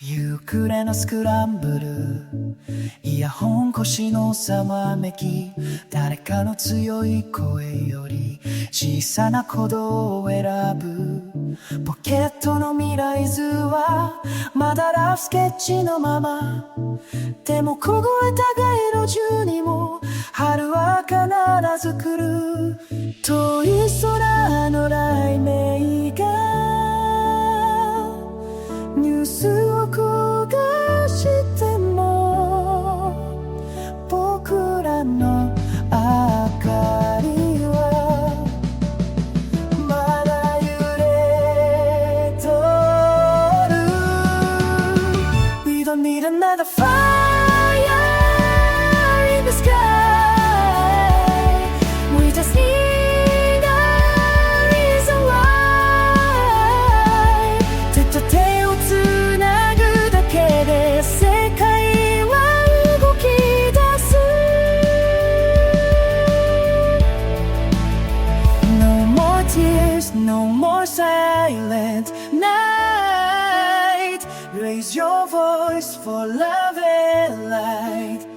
夕暮れのスクランブル、イヤホン越しのざわめき、誰かの強い声より小さな鼓動を選ぶ。ポケットの未来図はまだラフスケッチのまま。でも凍えた街路樹にも春は必ず来る。遠い空の雷鳴がニュースを焦がしても、僕らの明かりはまだ揺れとる。 We don't need another fire in the sky. We just need a reason why. 手と手をつなぐだけで世界は動き出す。 No more tears, no more silent night. Raise your voice for love and light.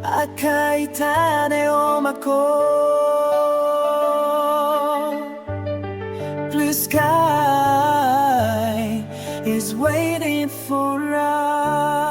赤い種をまこう。 Blue sky is waiting for us.